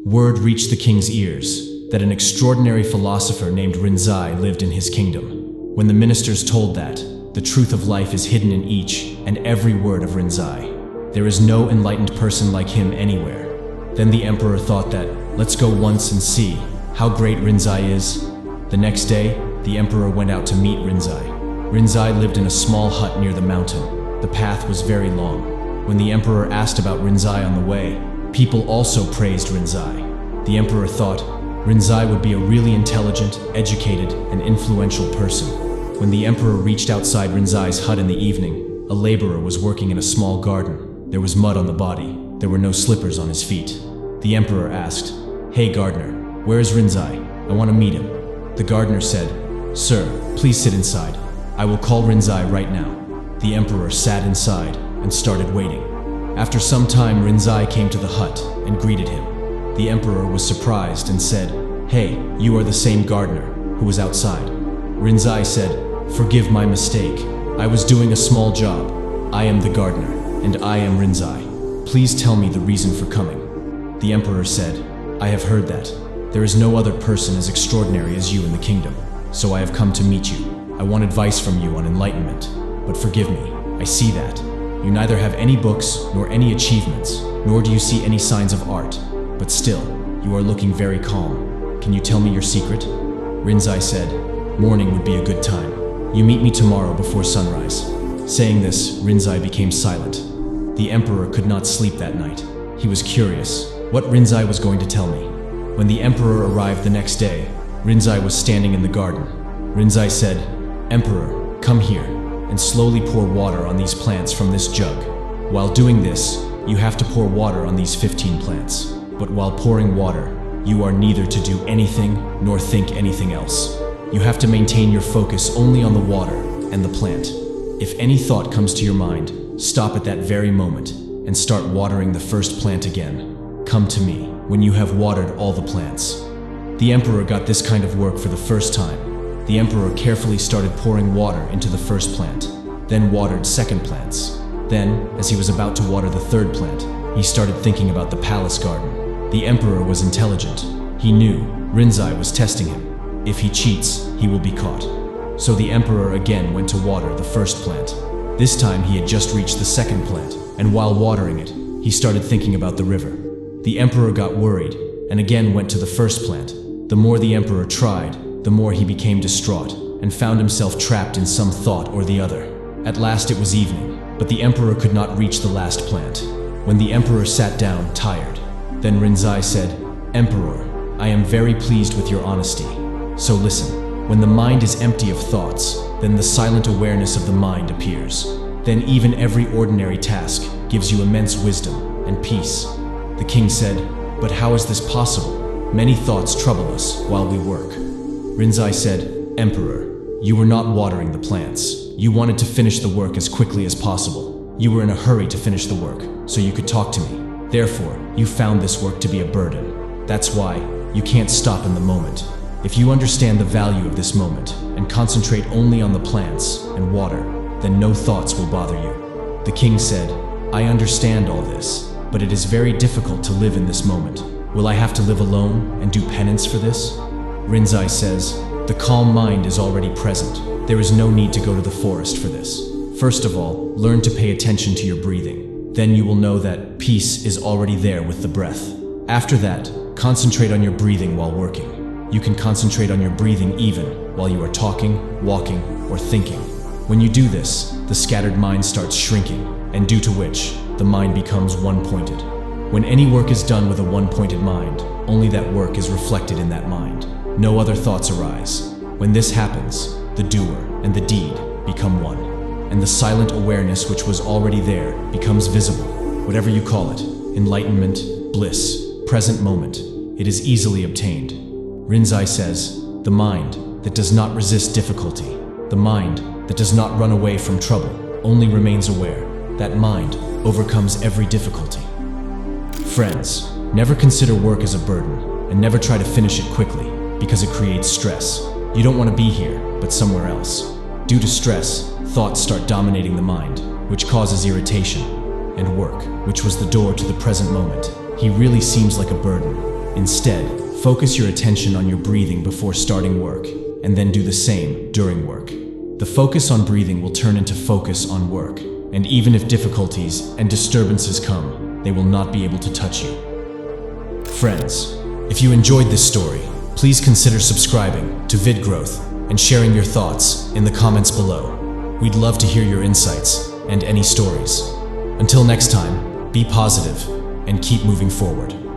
word reached the king's ears that an extraordinary philosopher named Rinzai lived in his kingdom. When the ministers told that, the truth of life is hidden in each and every word of Rinzai. There is no enlightened person like him anywhere. Then the emperor thought that, let's go once and see how great Rinzai is. The next day, the emperor went out to meet Rinzai. Rinzai lived in a small hut near the mountain. The path was very long. When the emperor asked about Rinzai on the way, people also praised Rinzai. The emperor thought Rinzai would be a really intelligent, educated, and influential person. When the emperor reached outside Rinzai's hut in the evening, a laborer was working in a small garden. There was mud on the body. There were no slippers on his feet. The emperor asked, "Hey gardener, where is Rinzai? I want to meet him." The gardener said, "Sir, please sit inside. I will call Rinzai right now." The emperor sat inside and started waiting. After some time, Rinzai came to the hut and greeted him. The emperor was surprised and said, "Hey, you are the same gardener who was outside." Rinzai said, "Forgive my mistake. I was doing a small job. I am the gardener, and I am Rinzai. Please tell me the reason for coming." The emperor said, "I have heard that. There is no other person as extraordinary as you in the kingdom, so I have come to meet you. I want advice from you on enlightenment, but forgive me, I see that you neither have any books nor any achievements, nor do you see any signs of art, but still, you are looking very calm. Can you tell me your secret?" Rinzai said, "Morning would be a good time. You meet me tomorrow before sunrise." Saying this, Rinzai became silent. The emperor could not sleep that night. He was curious what Rinzai was going to tell me. When the emperor arrived the next day, Rinzai was standing in the garden. Rinzai said, "Emperor, come here and slowly pour water on these plants from this jug. While doing this, you have to pour water on these 15 plants. But while pouring water, you are neither to do anything nor think anything else. You have to maintain your focus only on the water and the plant. If any thought comes to your mind, stop at that very moment and start watering the first plant again. Come to me when you have watered all the plants." The emperor got this kind of work for the first time. The emperor carefully started pouring water into the first plant, then watered second plants. Then, as he was about to water the third plant, he started thinking about the palace garden. The emperor was intelligent. He knew Rinzai was testing him. If he cheats, he will be caught. So the emperor again went to water the first plant. This time he had just reached the second plant, and while watering it, he started thinking about the river. The emperor got worried, and again went to the first plant. The more the emperor tried, the more he became distraught, and found himself trapped in some thought or the other. At last it was evening, but the emperor could not reach the last plant. When the emperor sat down, tired, then Rinzai said, "Emperor, I am very pleased with your honesty. So listen, when the mind is empty of thoughts, then the silent awareness of the mind appears. Then even every ordinary task gives you immense wisdom and peace." The king said, "But how is this possible? Many thoughts trouble us while we work." Rinzai said, "Emperor, you were not watering the plants. You wanted to finish the work as quickly as possible. You were in a hurry to finish the work, so you could talk to me. Therefore, you found this work to be a burden. That's why you can't stop in the moment. If you understand the value of this moment and concentrate only on the plants and water, then no thoughts will bother you." The king said, "I understand all this, but it is very difficult to live in this moment. Will I have to live alone and do penance for this?" Rinzai says, "The calm mind is already present. There is no need to go to the forest for this. First of all, learn to pay attention to your breathing. Then you will know that peace is already there with the breath. After that, concentrate on your breathing while working. You can concentrate on your breathing even while you are talking, walking, or thinking. When you do this, the scattered mind starts shrinking, and due to which, the mind becomes one-pointed. When any work is done with a one-pointed mind, only that work is reflected in that mind. No other thoughts arise. When this happens, the doer and the deed become one, and the silent awareness which was already there becomes visible. Whatever you call it, enlightenment, bliss, present moment, it is easily obtained." Rinzai says, "The mind that does not resist difficulty, the mind that does not run away from trouble, only remains aware. That mind overcomes every difficulty." Friends, never consider work as a burden, and never try to finish it quickly, because it creates stress. You don't want to be here, but somewhere else. Due to stress, thoughts start dominating the mind, which causes irritation, and work, which was the door to the present moment. He really seems like a burden. Instead, focus your attention on your breathing before starting work, and then do the same during work. The focus on breathing will turn into focus on work, and even if difficulties and disturbances come, they will not be able to touch you. Friends, if you enjoyed this story, please consider subscribing to VidGrowth and sharing your thoughts in the comments below. We'd love to hear your insights and any stories. Until next time, be positive and keep moving forward.